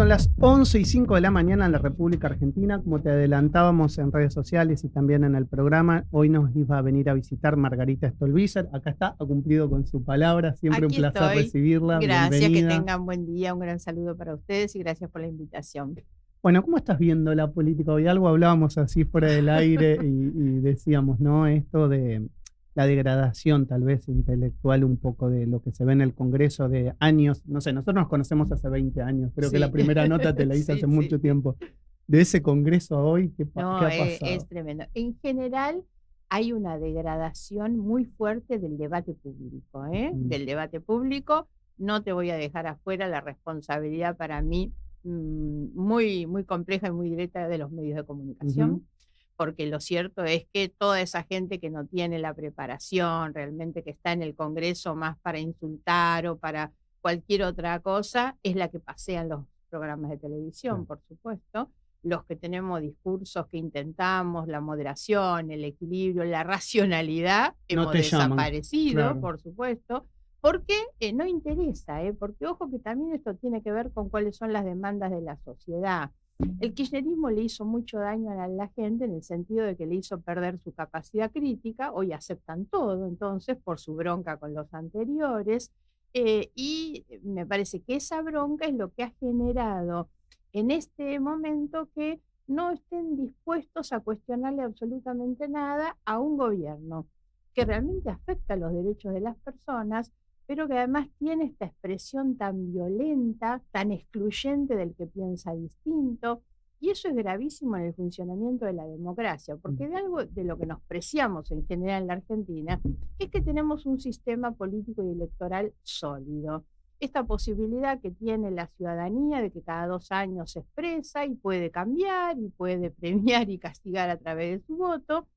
Son las 11:05 de la mañana en la República Argentina. Como te adelantábamos en redes sociales y también en el programa, hoy nos iba a venir a visitar Margarita Stolbizer. Acá está, ha cumplido con su palabra. Siempre Aquí un placer estoy. recibirla. Gracias, Bienvenida. que tengan buen día. Un gran saludo para ustedes y gracias por la invitación. Bueno, ¿cómo estás viendo la política? Hoy algo hablábamos así fuera del aire y decíamos, ¿no? Esto de la degradación tal vez intelectual un poco de lo que se ve en el Congreso de años. No sé, nosotros nos conocemos hace 20 años. Creo que la primera nota te la hice hace mucho tiempo. De ese Congreso a hoy, ¿qué ha pasado? Es tremendo. En general hay una degradación muy fuerte del debate público, Del debate público. No te voy a dejar afuera la responsabilidad para mí muy, muy compleja y muy directa de los medios de comunicación, porque lo cierto es que toda esa gente que no tiene la preparación, realmente que está en el Congreso más para insultar o para cualquier otra cosa, es la que pasean los programas de televisión, por supuesto. Los que tenemos discursos que intentamos, la moderación, el equilibrio, la racionalidad, hemos desaparecido, por supuesto. Porque no interesa, porque ojo que también esto tiene que ver con cuáles son las demandas de la sociedad. El kirchnerismo le hizo mucho daño a la gente en el sentido de que le hizo perder su capacidad crítica. Hoy aceptan todo, entonces, por su bronca con los anteriores. Y me parece que esa bronca es lo que ha generado en este momento que no estén dispuestos a cuestionarle absolutamente nada a un gobierno que realmente afecta los derechos de las personas, pero que además tiene esta expresión tan violenta, tan excluyente del que piensa distinto, y eso es gravísimo en el funcionamiento de la democracia, porque de algo de lo que nos preciamos en general en la Argentina es que tenemos un sistema político y electoral sólido. Esta posibilidad que tiene la ciudadanía de que cada 2 años se expresa y puede cambiar y puede premiar y castigar a través de su voto.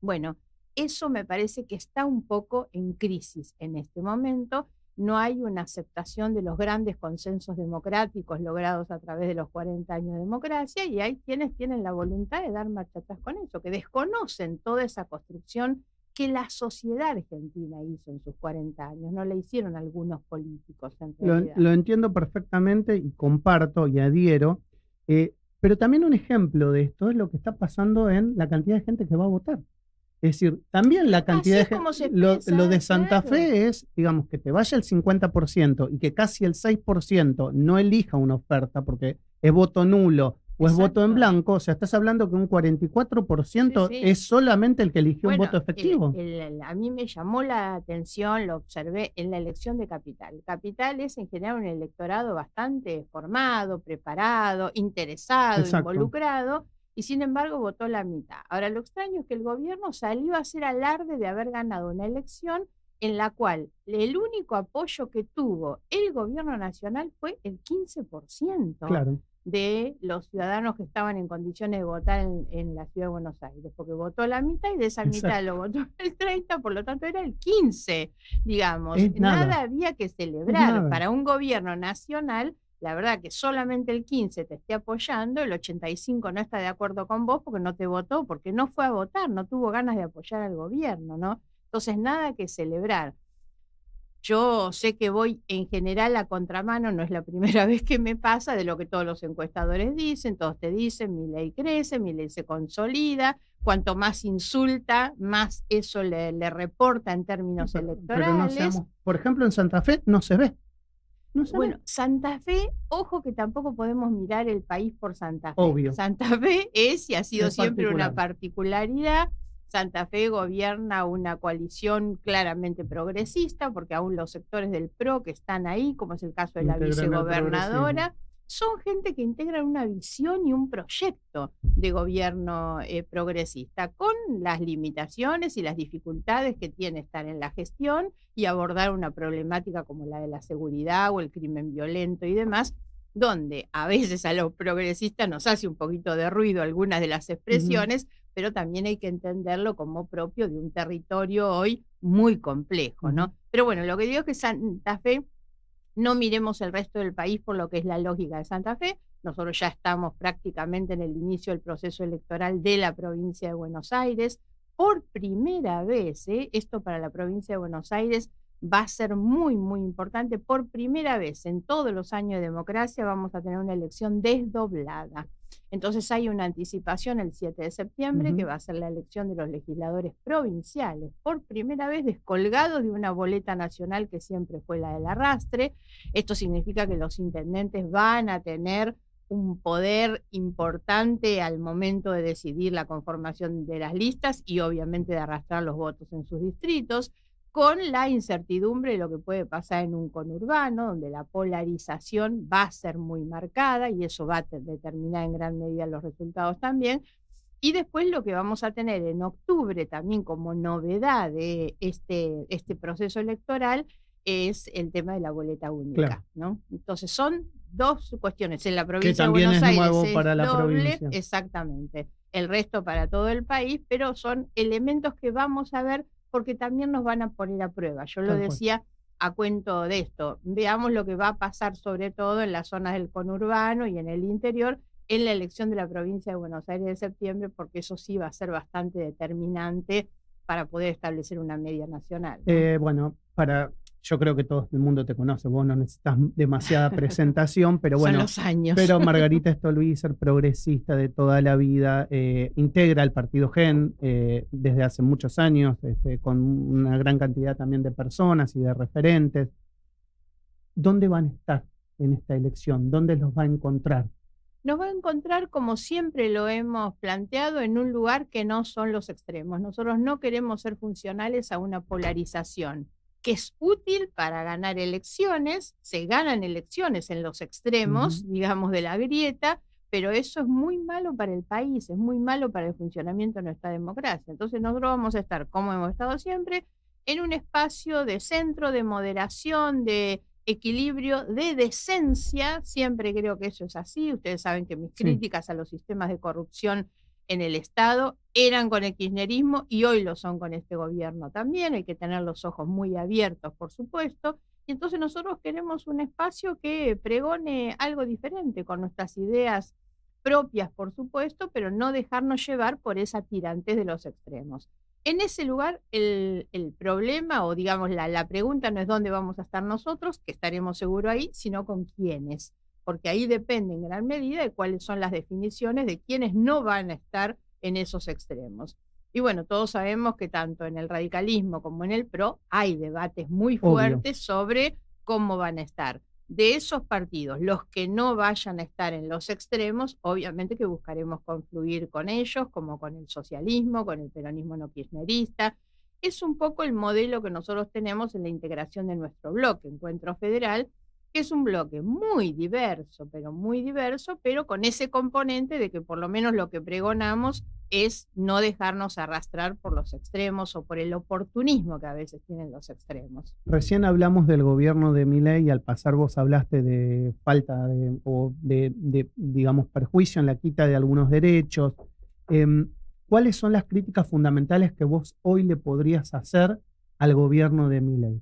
Bueno, eso me parece que está un poco en crisis en este momento. No hay una aceptación de los grandes consensos democráticos logrados a través de los 40 años de democracia, y hay quienes tienen la voluntad de dar marcha atrás con eso, que desconocen toda esa construcción que la sociedad argentina hizo en sus 40 años, no la hicieron algunos políticos en realidad. Lo entiendo perfectamente y comparto y adhiero, pero también un ejemplo de esto es lo que está pasando en la cantidad de gente que va a votar. Es decir, también la cantidad de gente, lo de Santa Fe es, digamos, que te vaya el 50% y que casi el 6% no elija una oferta porque es voto nulo o es voto en blanco. O sea, estás hablando que un 44% es solamente el que eligió un voto efectivo. A mí me llamó la atención, lo observé en la elección de Capital. Capital es en general un electorado bastante formado, preparado, interesado, involucrado, y sin embargo votó la mitad. Ahora, lo extraño es que el gobierno salió a hacer alarde de haber ganado una elección en la cual el único apoyo que tuvo el gobierno nacional fue el 15% de los ciudadanos que estaban en condiciones de votar en la ciudad de Buenos Aires, porque votó la mitad y de esa mitad lo votó el 30%, por lo tanto era el 15%, digamos. Nada había que celebrar para un gobierno nacional. La verdad que solamente el 15 te esté apoyando, el 85 no está de acuerdo con vos porque no te votó, porque no fue a votar, no tuvo ganas de apoyar al gobierno, ¿no? Entonces, nada que celebrar. Yo sé que voy en general a contramano, no es la primera vez que me pasa, de lo que todos los encuestadores dicen. Todos te dicen, Milei crece, Milei se consolida, cuanto más insulta, más eso le reporta en términos electorales. Pero no seamos, por ejemplo, en Santa Fe no se ve. Bueno, Santa Fe, ojo que tampoco podemos mirar el país por Santa Fe. Obvio. Santa Fe es y ha sido siempre una particularidad. Santa Fe gobierna una coalición claramente progresista, porque aún los sectores del PRO que están ahí, como es el caso de la vicegobernadora, son gente que integran una visión y un proyecto de gobierno progresista, con las limitaciones y las dificultades que tiene estar en la gestión y abordar una problemática como la de la seguridad o el crimen violento y demás, donde a veces a los progresistas nos hace un poquito de ruido algunas de las expresiones, pero también hay que entenderlo como propio de un territorio hoy muy complejo, ¿no? Pero bueno, lo que digo es que Santa Fe, no miremos el resto del país por lo que es la lógica de Santa Fe. Nosotros ya estamos prácticamente en el inicio del proceso electoral de la provincia de Buenos Aires. Por primera vez, esto para la provincia de Buenos Aires va a ser muy, muy importante. Por primera vez en todos los años de democracia vamos a tener una elección desdoblada. Entonces hay una anticipación el 7 de septiembre que va a ser la elección de los legisladores provinciales, por primera vez descolgados de una boleta nacional que siempre fue la del arrastre. Esto significa que los intendentes van a tener un poder importante al momento de decidir la conformación de las listas y obviamente de arrastrar los votos en sus distritos, con la incertidumbre de lo que puede pasar en un conurbano, donde la polarización va a ser muy marcada y eso va a determinar en gran medida los resultados también. Y después lo que vamos a tener en octubre también como novedad de este proceso electoral es el tema de la boleta única, claro, ¿no? Entonces son dos cuestiones. En la provincia de Buenos Aires nuevo para la provincia. Exactamente. El resto para todo el país, pero son elementos que vamos a ver porque también nos van a poner a prueba. Yo lo decía a cuento de esto. Veamos lo que va a pasar sobre todo en las zonas del conurbano y en el interior en la elección de la provincia de Buenos Aires de septiembre, porque eso sí va a ser bastante determinante para poder establecer una media nacional, ¿no? Bueno, yo creo que todo el mundo te conoce, vos no necesitas demasiada presentación, pero bueno. Son los años. Pero Margarita Stolbizer, progresista de toda la vida, integra el partido GEN desde hace muchos años, con una gran cantidad también de personas y de referentes. ¿Dónde van a estar en esta elección? ¿Dónde los va a encontrar? Nos va a encontrar, como siempre lo hemos planteado, en un lugar que no son los extremos. Nosotros no queremos ser funcionales a una polarización que es útil para ganar elecciones. Se ganan elecciones en los extremos, digamos, de la grieta, pero eso es muy malo para el país, es muy malo para el funcionamiento de nuestra democracia. Entonces nosotros vamos a estar, como hemos estado siempre, en un espacio de centro, de moderación, de equilibrio, de decencia. Siempre creo que eso es así. Ustedes saben que mis críticas a los sistemas de corrupción en el Estado eran con el kirchnerismo y hoy lo son con este gobierno también. Hay que tener los ojos muy abiertos, por supuesto. Y entonces nosotros queremos un espacio que pregone algo diferente, con nuestras ideas propias, por supuesto, pero no dejarnos llevar por esa tirantez de los extremos. En ese lugar, el problema, o digamos la pregunta no es dónde vamos a estar nosotros, que estaremos seguro ahí, sino con quiénes, porque ahí depende en gran medida de cuáles son las definiciones de quiénes no van a estar en esos extremos. Y bueno, todos sabemos que tanto en el radicalismo como en el PRO hay debates muy fuertes sobre cómo van a estar. De esos partidos, los que no vayan a estar en los extremos, obviamente que buscaremos confluir con ellos, como con el socialismo, con el peronismo no kirchnerista. Es un poco el modelo que nosotros tenemos en la integración de nuestro bloque, Encuentro Federal, que es un bloque muy diverso, pero con ese componente de que por lo menos lo que pregonamos es no dejarnos arrastrar por los extremos o por el oportunismo que a veces tienen los extremos. Recién hablamos del gobierno de Milei y al pasar vos hablaste de falta de digamos, perjuicio en la quita de algunos derechos. ¿Cuáles son las críticas fundamentales que vos hoy le podrías hacer al gobierno de Milei?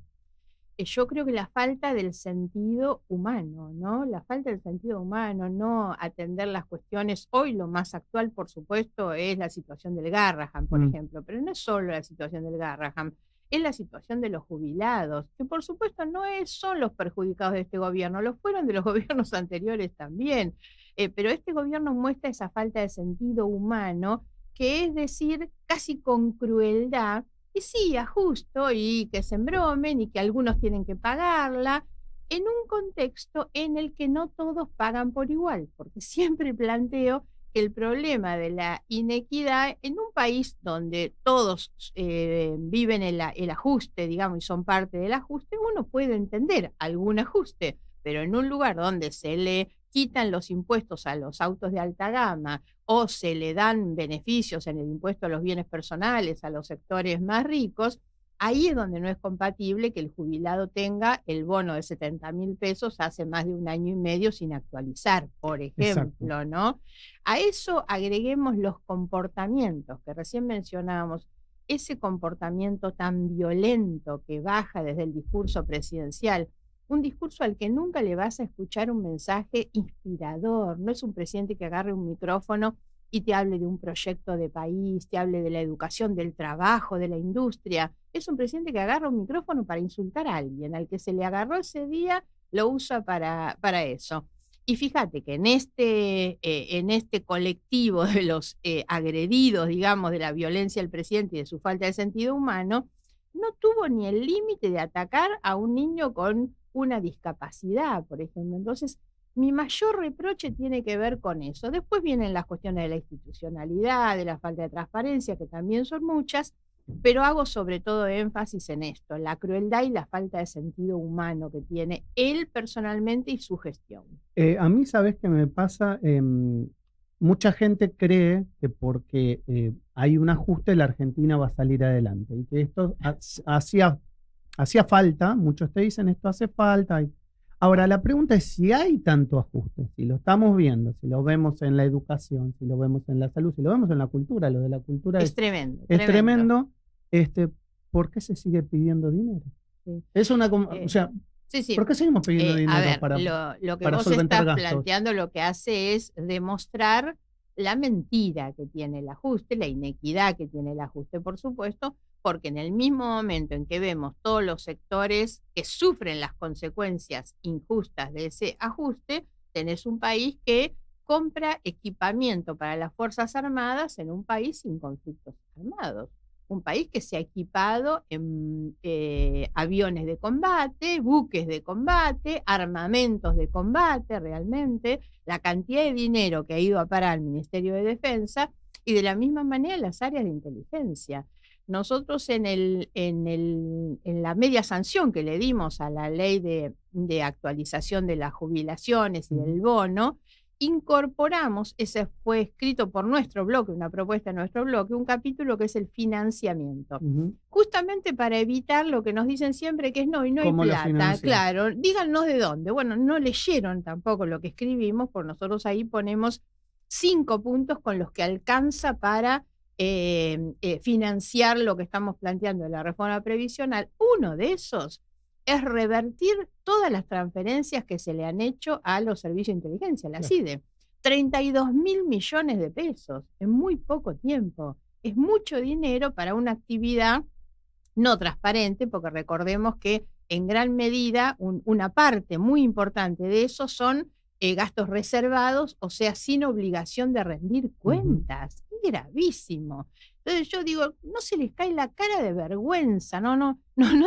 Yo creo que la falta del sentido humano, ¿no? La falta del sentido humano, no atender las cuestiones. Hoy lo más actual, por supuesto, es la situación del Garrahan, por ejemplo, pero no es solo la situación del Garrahan, es la situación de los jubilados, que por supuesto no son los perjudicados de este gobierno, lo fueron de los gobiernos anteriores también, pero este gobierno muestra esa falta de sentido humano, que es decir, casi con crueldad, y sí, a justo, y que se embromen, y que algunos tienen que pagarla, en un contexto en el que no todos pagan por igual, porque siempre planteo que el problema de la inequidad en un país donde todos viven el ajuste, digamos, y son parte del ajuste, uno puede entender algún ajuste, pero en un lugar donde se le quitan los impuestos a los autos de alta gama o se le dan beneficios en el impuesto a los bienes personales a los sectores más ricos, ahí es donde no es compatible que el jubilado tenga el bono de 70.000 pesos hace más de un año y medio sin actualizar, por ejemplo, ¿no? A eso agreguemos los comportamientos que recién mencionábamos, ese comportamiento tan violento que baja desde el discurso presidencial, un discurso al que nunca le vas a escuchar un mensaje inspirador. No es un presidente que agarre un micrófono y te hable de un proyecto de país, te hable de la educación, del trabajo, de la industria. Es un presidente que agarra un micrófono para insultar a alguien, al que se le agarró ese día, lo usa para eso. Y fíjate que en este colectivo de los agredidos, digamos, de la violencia del presidente y de su falta de sentido humano, no tuvo ni el límite de atacar a un niño con una discapacidad, por ejemplo. Entonces, mi mayor reproche tiene que ver con eso. Después vienen las cuestiones de la institucionalidad, de la falta de transparencia, que también son muchas, pero hago sobre todo énfasis en esto, la crueldad y la falta de sentido humano que tiene él personalmente y su gestión. A mí, ¿sabes qué me pasa? Mucha gente cree que porque hay un ajuste la Argentina va a salir adelante y que esto hacía falta, muchos te dicen esto hace falta. Ahora, la pregunta es si hay tanto ajuste, si lo estamos viendo, si lo vemos en la educación, si lo vemos en la salud, si lo vemos en la cultura, lo de la cultura es tremendo. Es tremendo. ¿Por qué se sigue pidiendo dinero? Sí. Es una, o sea, sí. ¿por qué seguimos pidiendo dinero? A ver, lo que vos estás planteando lo que hace es demostrar la mentira que tiene el ajuste, la inequidad que tiene el ajuste, por supuesto, porque en el mismo momento en que vemos todos los sectores que sufren las consecuencias injustas de ese ajuste, tenés un país que compra equipamiento para las Fuerzas Armadas en un país sin conflictos armados. Un país que se ha equipado en aviones de combate, buques de combate, armamentos de combate, realmente, la cantidad de dinero que ha ido a parar al Ministerio de Defensa y de la misma manera las áreas de inteligencia. Nosotros en la media sanción que le dimos a la ley de actualización de las jubilaciones y del bono, incorporamos, ese fue escrito por nuestro bloque, una propuesta de nuestro bloque, un capítulo que es el financiamiento, justamente para evitar lo que nos dicen siempre que es no, y no hay plata, claro, díganos de dónde. Bueno, no leyeron tampoco lo que escribimos, por nosotros ahí ponemos 5 puntos con los que alcanza para financiar lo que estamos planteando en la reforma previsional. Uno de esos es revertir todas las transferencias que se le han hecho a los servicios de inteligencia, la CIDE. 32.000 millones de pesos en muy poco tiempo. Es mucho dinero para una actividad no transparente, porque recordemos que en gran medida una parte muy importante de eso son gastos reservados, o sea, sin obligación de rendir cuentas. Es gravísimo. Entonces yo digo, no se les cae la cara de vergüenza, no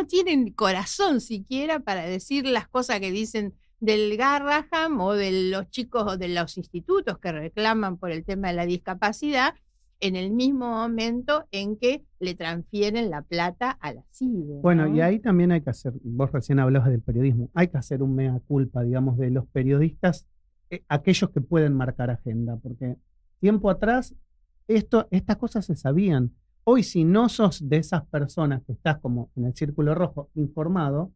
tienen corazón siquiera para decir las cosas que dicen del Garraham o de los chicos o de los institutos que reclaman por el tema de la discapacidad, en el mismo momento en que le transfieren la plata a la CIDE. Bueno, ¿no? Y ahí también hay que hacer, vos recién hablabas del periodismo, hay que hacer un mea culpa, digamos, de los periodistas, aquellos que pueden marcar agenda, porque tiempo atrás estas cosas se sabían. Hoy, si no sos de esas personas que estás como en el círculo rojo informado,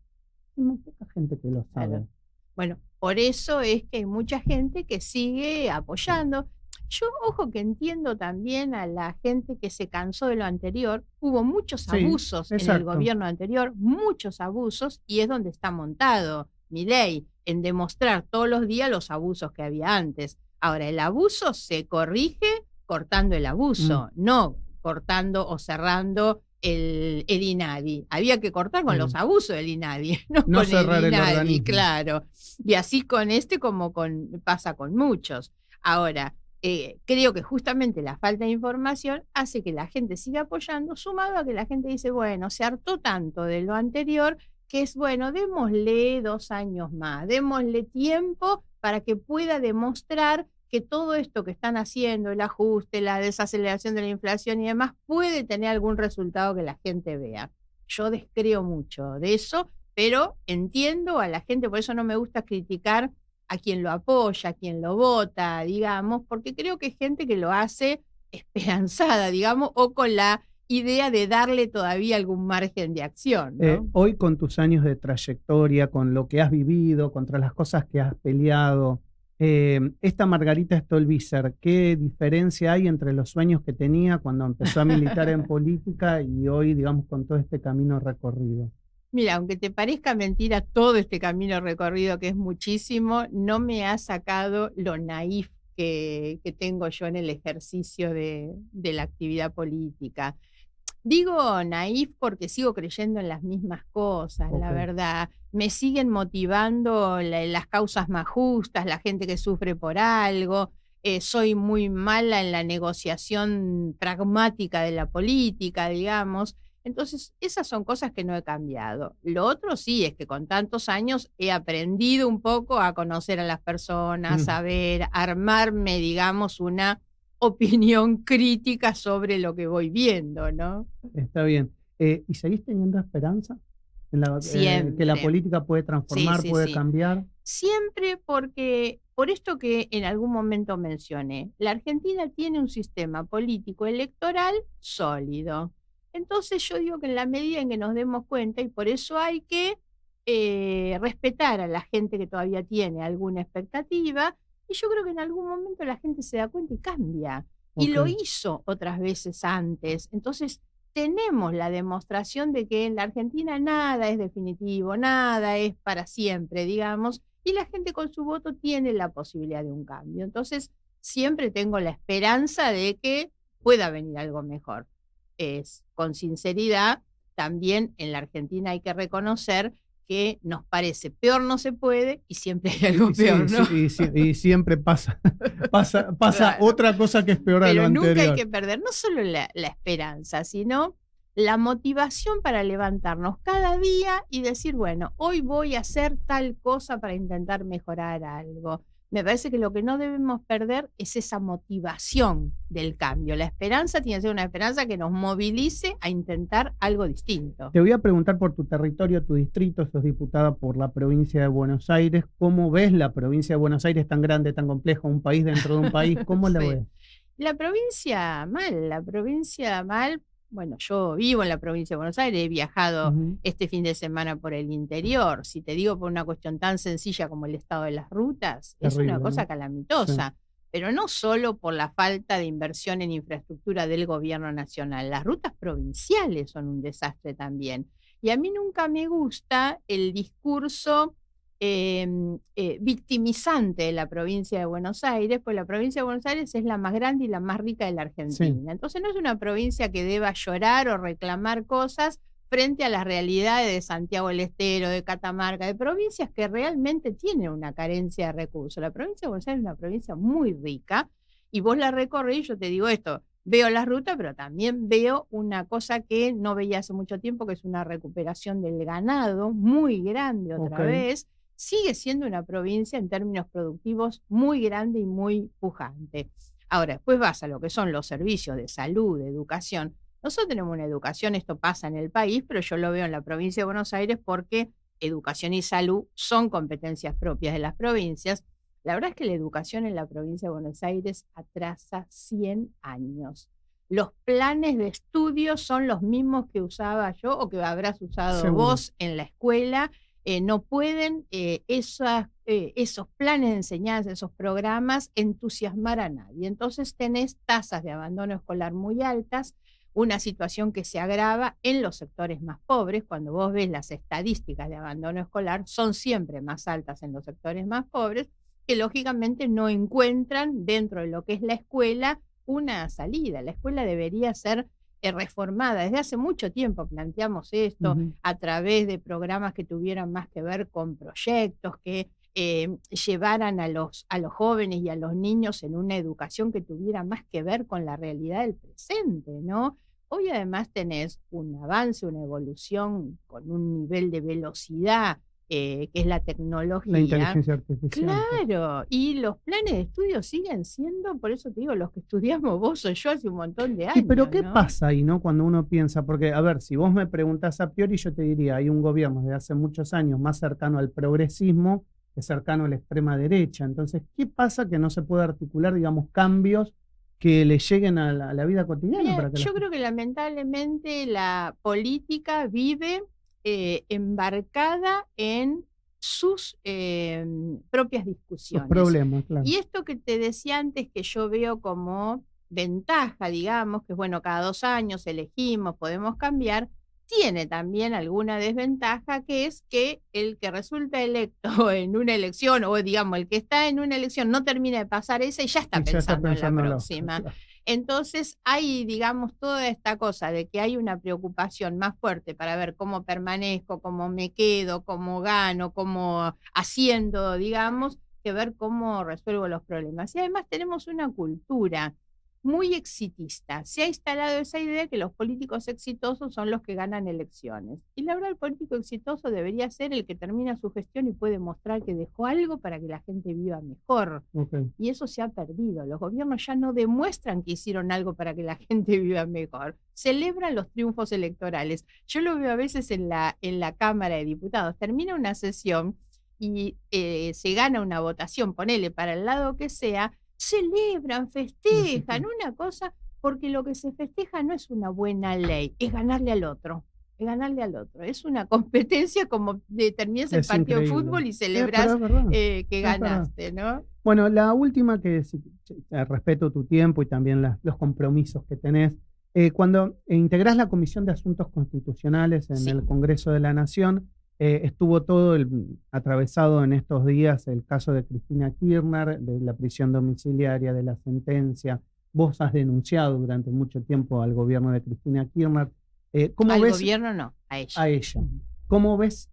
hay muy poca gente que lo sabe. Claro. Bueno, por eso es que hay mucha gente que sigue apoyando. Yo, ojo, que entiendo también a la gente que se cansó de lo anterior. Hubo muchos abusos en el gobierno anterior, muchos abusos, y es donde está montado Milei, en demostrar todos los días los abusos que había antes. Ahora, el abuso se corrige cortando el abuso, no cortando o cerrando el INADI. Había que cortar con los abusos del INADI, no con cerrar el INADI, organismo. claro. Y así con como pasa con muchos. Ahora, creo que justamente la falta de información hace que la gente siga apoyando, sumado a que la gente dice, bueno, se hartó tanto de lo anterior que es, bueno, démosle 2 años más, démosle tiempo para que pueda demostrar que todo esto que están haciendo, el ajuste, la desaceleración de la inflación y demás, puede tener algún resultado que la gente vea. Yo descreo mucho de eso, pero entiendo a la gente, por eso no me gusta criticar a quien lo apoya, a quien lo vota, digamos, porque creo que es gente que lo hace esperanzada, digamos, o con la idea de darle todavía algún margen de acción, ¿no? Hoy, con tus años de trayectoria, con lo que has vivido, contra las cosas que has peleado, esta Margarita Stolbizer, ¿qué diferencia hay entre los sueños que tenía cuando empezó a militar en política y hoy, digamos, con todo este camino recorrido? Mira, aunque te parezca mentira todo este camino recorrido, que es muchísimo, no me ha sacado lo naif que tengo yo en el ejercicio de la actividad política. Digo naif porque sigo creyendo en las mismas cosas, la verdad. Me siguen motivando las causas más justas, la gente que sufre por algo. Soy muy mala en la negociación pragmática de la política, digamos. Entonces, esas son cosas que no he cambiado. Lo otro sí es que con tantos años he aprendido un poco a conocer a las personas, a ver, armarme, digamos, una opinión crítica sobre lo que voy viendo, ¿no? Está bien. ¿Y seguís teniendo esperanza en Siempre. que la política puede transformar, puede cambiar? Siempre, porque por esto que en algún momento mencioné, la Argentina tiene un sistema político electoral sólido. Entonces yo digo que en la medida en que nos demos cuenta, y por eso hay que respetar a la gente que todavía tiene alguna expectativa, y yo creo que en algún momento la gente se da cuenta y cambia. Y lo hizo otras veces antes. Entonces, tenemos la demostración de que en la Argentina nada es definitivo, nada es para siempre, digamos, y la gente con su voto tiene la posibilidad de un cambio. Entonces, siempre tengo la esperanza de que pueda venir algo mejor. Con sinceridad, también en la Argentina hay que reconocer que nos parece peor no se puede y siempre hay algo peor, ¿no? Y siempre pasa claro. Otra cosa que es peor a lo anterior. Pero nunca hay que perder no solo la esperanza, sino la motivación para levantarnos cada día y decir, bueno, hoy voy a hacer tal cosa para intentar mejorar algo. Me parece que lo que no debemos perder es esa motivación del cambio. La esperanza tiene que ser una esperanza que nos movilice a intentar algo distinto. Te voy a preguntar por tu territorio, tu distrito, sos diputada por la provincia de Buenos Aires. ¿Cómo ves la provincia de Buenos Aires tan grande, tan compleja, un país dentro de un país? ¿Cómo la ves? La provincia mal. Bueno, yo vivo en la provincia de Buenos Aires, he viajado este fin de semana por el interior. Si te digo por una cuestión tan sencilla como el estado de las rutas, terrible, es una cosa calamitosa. Sí. Pero no solo por la falta de inversión en infraestructura del gobierno nacional, las rutas provinciales son un desastre también. Y a mí nunca me gusta el discurso victimizante de la provincia de Buenos Aires, pues la provincia de Buenos Aires es la más grande y la más rica de la Argentina. Sí. Entonces no es una provincia que deba llorar o reclamar cosas frente a las realidades de Santiago del Estero, de Catamarca, de provincias que realmente tienen una carencia de recursos. La provincia de Buenos Aires es una provincia muy rica y vos la recorrés, yo te digo esto, veo las rutas, pero también veo una cosa que no veía hace mucho tiempo, que es una recuperación del ganado muy grande otra vez. Sigue siendo una provincia en términos productivos muy grande y muy pujante. Ahora, después vas a lo que son los servicios de salud, de educación. Nosotros tenemos una educación, esto pasa en el país, pero yo lo veo en la provincia de Buenos Aires porque educación y salud son competencias propias de las provincias. La verdad es que la educación en la provincia de Buenos Aires atrasa 100 años. Los planes de estudio son los mismos que usaba yo o que habrás usado vos en la escuela. No pueden esos planes de enseñanza, esos programas, entusiasmar a nadie. Entonces tenés tasas de abandono escolar muy altas, una situación que se agrava en los sectores más pobres. Cuando vos ves las estadísticas de abandono escolar, son siempre más altas en los sectores más pobres, que lógicamente no encuentran dentro de lo que es la escuela una salida. La escuela debería ser reformada. Desde hace mucho tiempo planteamos esto a través de programas que tuvieran más que ver con proyectos, que llevaran a los jóvenes y a los niños en una educación que tuviera más que ver con la realidad del presente, ¿no? Hoy además tenés un avance, una evolución con un nivel de velocidad que es la tecnología. La inteligencia artificial. Claro, y los planes de estudio siguen siendo, por eso te digo, los que estudiamos vos o yo hace un montón de años. Sí, pero ¿qué pasa ahí, no? Cuando uno piensa, porque, a ver, si vos me preguntás a priori, yo te diría, hay un gobierno de hace muchos años más cercano al progresismo que cercano a la extrema derecha. Entonces, ¿qué pasa que no se puede articular, digamos, cambios que le lleguen a la vida cotidiana? Mira, yo creo que lamentablemente la política vive embarcada en sus propias discusiones. Sus problemas, claro. Y esto que te decía antes, que yo veo como ventaja, digamos, que es bueno, cada 2 años elegimos, podemos cambiar, tiene también alguna desventaja, que es que el que resulta electo en una elección, o digamos, el que está en una elección no termina de pasar esa y ya está pensando en la próxima. Claro. Entonces hay, digamos, toda esta cosa de que hay una preocupación más fuerte para ver cómo permanezco, cómo me quedo, cómo gano, cómo haciendo, digamos, que ver cómo resuelvo los problemas. Y además tenemos una cultura muy exitista. Se ha instalado esa idea de que los políticos exitosos son los que ganan elecciones. Y la verdad, el político exitoso debería ser el que termina su gestión y puede mostrar que dejó algo para que la gente viva mejor. Okay. Y eso se ha perdido. Los gobiernos ya no demuestran que hicieron algo para que la gente viva mejor. Celebran los triunfos electorales. Yo lo veo a veces en la Cámara de Diputados. Termina una sesión y se gana una votación, ponele para el lado que sea, celebran, festejan, una cosa, porque lo que se festeja no es una buena ley, es ganarle al otro. Es una competencia como terminas el partido de fútbol y celebras que ganaste, ¿no? Bueno, la última que respeto tu tiempo y también los compromisos que tenés. Cuando integrás la Comisión de Asuntos Constitucionales en el Congreso de la Nación, estuvo todo atravesado en estos días el caso de Cristina Kirchner, de la prisión domiciliaria, de la sentencia. Vos has denunciado durante mucho tiempo al gobierno de Cristina Kirchner. ¿Al gobierno no? A ella. A ella. ¿Cómo ves,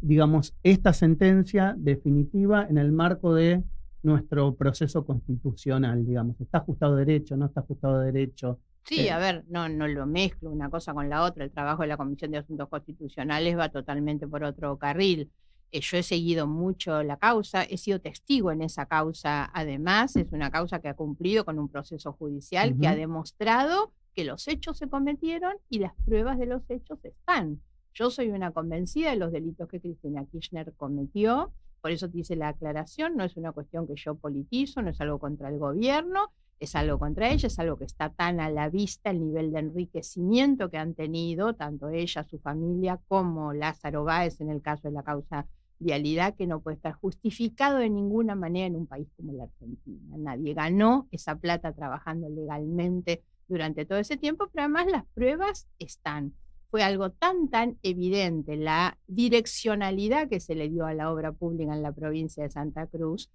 digamos, esta sentencia definitiva en el marco de nuestro proceso constitucional, digamos? ¿Está ajustado a derecho, no está ajustado a derecho? Sí, a ver, no lo mezclo una cosa con la otra. El trabajo de la Comisión de Asuntos Constitucionales va totalmente por otro carril. Yo he seguido mucho la causa, he sido testigo en esa causa. Además, es una causa que ha cumplido con un proceso judicial que ha demostrado que los hechos se cometieron y las pruebas de los hechos están. Yo soy una convencida de los delitos que Cristina Kirchner cometió. Por eso te hice la aclaración, no es una cuestión que yo politizo, no es algo contra el gobierno, es algo contra ella, es algo que está tan a la vista, el nivel de enriquecimiento que han tenido, tanto ella, su familia, como Lázaro Báez en el caso de la causa vialidad, que no puede estar justificado de ninguna manera en un país como la Argentina. Nadie ganó esa plata trabajando legalmente durante todo ese tiempo, pero además las pruebas están. Fue algo tan evidente la direccionalidad que se le dio a la obra pública en la provincia de Santa Cruz,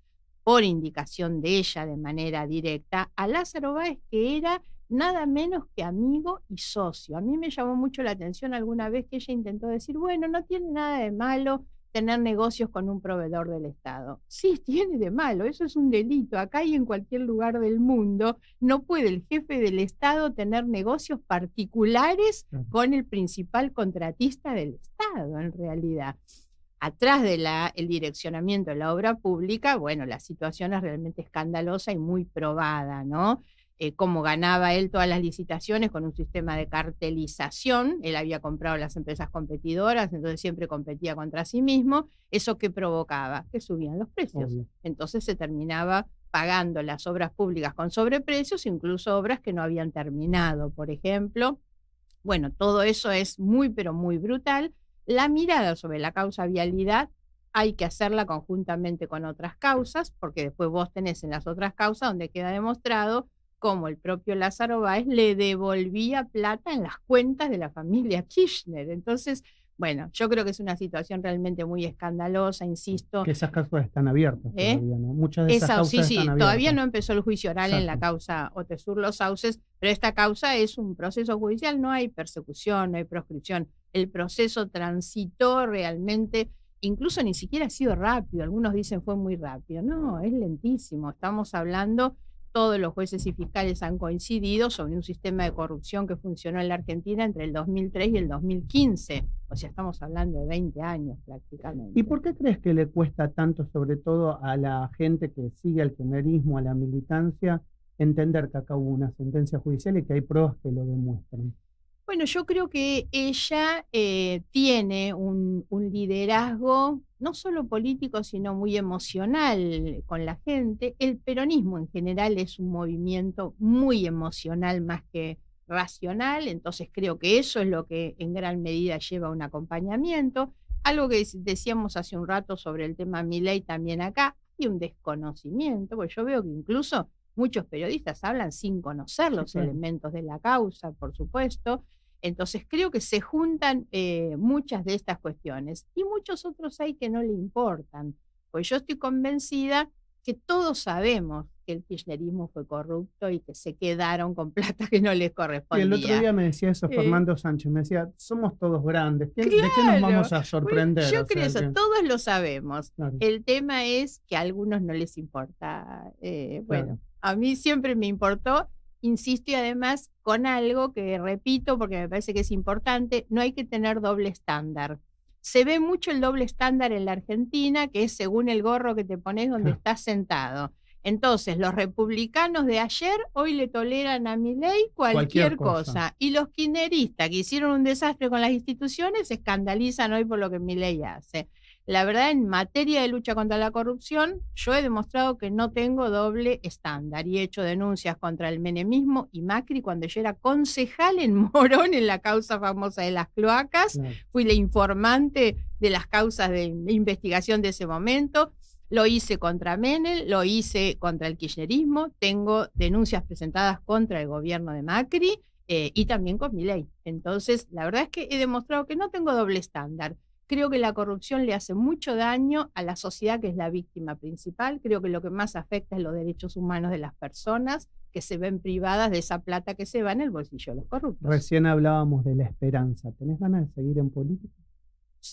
por indicación de ella de manera directa, a Lázaro Báez, que era nada menos que amigo y socio. A mí me llamó mucho la atención alguna vez que ella intentó decir, bueno, no tiene nada de malo tener negocios con un proveedor del Estado. Sí, tiene de malo, eso es un delito. Acá y en cualquier lugar del mundo no puede el jefe del Estado tener negocios particulares con el principal contratista del Estado, en realidad. Atrás del direccionamiento de la obra pública, bueno, la situación es realmente escandalosa y muy probada, ¿no? Cómo ganaba él todas las licitaciones con un sistema de cartelización. Él había comprado las empresas competidoras, entonces siempre competía contra sí mismo. ¿Eso qué provocaba? Que subían los precios. Obvio. Entonces se terminaba pagando las obras públicas con sobreprecios, incluso obras que no habían terminado, por ejemplo. Bueno, todo eso es muy, pero muy brutal. La mirada sobre la causa vialidad hay que hacerla conjuntamente con otras causas, porque después vos tenés en las otras causas donde queda demostrado cómo el propio Lázaro Báez le devolvía plata en las cuentas de la familia Kirchner. Entonces, bueno, yo creo que es una situación realmente muy escandalosa, insisto. Que esas causas están abiertas todavía, ¿no? Muchas de esas causas están abiertas. Todavía no empezó el juicio oral en la causa Otesur Los Sauces, pero esta causa es un proceso judicial, no hay persecución, no hay proscripción. El proceso transitó realmente, incluso ni siquiera ha sido rápido, algunos dicen fue muy rápido. No, es lentísimo, estamos hablando... Todos los jueces y fiscales han coincidido sobre un sistema de corrupción que funcionó en la Argentina entre el 2003 y el 2015. O sea, estamos hablando de 20 años prácticamente. ¿Y por qué crees que le cuesta tanto, sobre todo a la gente que sigue al kirchnerismo, a la militancia, entender que acá hubo una sentencia judicial y que hay pruebas que lo demuestran? Bueno, yo creo que ella tiene un liderazgo no solo político, sino muy emocional con la gente. El peronismo en general es un movimiento muy emocional más que racional, entonces creo que eso es lo que en gran medida lleva a un acompañamiento. Algo que decíamos hace un rato sobre el tema Milei también acá, hay un desconocimiento, porque yo veo que incluso muchos periodistas hablan sin conocer los elementos de la causa, por supuesto. Entonces creo que se juntan muchas de estas cuestiones y muchos otros hay que no le importan. Pues yo estoy convencida que todos sabemos que el kirchnerismo fue corrupto y que se quedaron con plata que no les correspondía. Y el otro día me decía eso Fernando Sánchez, me decía, somos todos grandes, ¿de qué nos vamos a sorprender? Yo creo eso, todos lo sabemos. Claro. El tema es que a algunos no les importa. Bueno, a mí siempre me importó, insisto, y además con algo que repito porque me parece que es importante, no hay que tener doble estándar. Se ve mucho el doble estándar en la Argentina, que es según el gorro que te pones donde estás sentado. Entonces, los republicanos de ayer hoy le toleran a Milei cualquier cosa. Y los kirchneristas que hicieron un desastre con las instituciones se escandalizan hoy por lo que Milei hace. La verdad, en materia de lucha contra la corrupción, yo he demostrado que no tengo doble estándar y he hecho denuncias contra el menemismo y Macri cuando yo era concejal en Morón en la causa famosa de las cloacas. Claro. Fui la informante de las causas de investigación de ese momento. Lo hice contra Menem, lo hice contra el kirchnerismo, tengo denuncias presentadas contra el gobierno de Macri y también con Milei. Entonces, la verdad es que he demostrado que no tengo doble estándar. Creo que la corrupción le hace mucho daño a la sociedad, que es la víctima principal. Creo que lo que más afecta es los derechos humanos de las personas que se ven privadas de esa plata que se va en el bolsillo de los corruptos. Recién hablábamos de la esperanza. ¿Tenés ganas de seguir en política?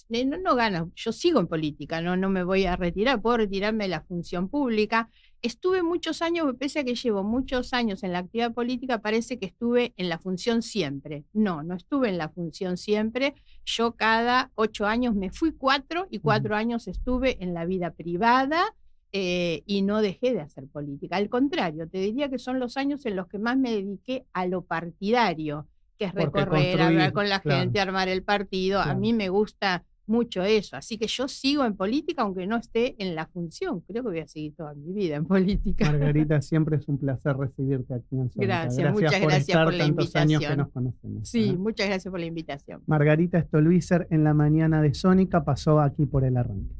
No gano, yo sigo en política, no me voy a retirar, puedo retirarme de la función pública. Estuve muchos años, pese a que llevo muchos años en la actividad política, parece que estuve en la función siempre. No estuve en la función siempre. Yo cada 8 años me fui 4 y 4 años estuve en la vida privada y no dejé de hacer política. Al contrario, te diría que son los años en los que más me dediqué a lo partidario, que es recorrer, hablar con la gente, armar el partido. A mí me gusta mucho eso. Así que yo sigo en política, aunque no esté en la función. Creo que voy a seguir toda mi vida en política. Margarita, siempre es un placer recibirte aquí en Sónica. Gracias, muchas gracias por la invitación. Años que nos conocemos. Sí, muchas gracias por la invitación. Margarita Stolbizer en la mañana de Sónica pasó aquí por El Arranque.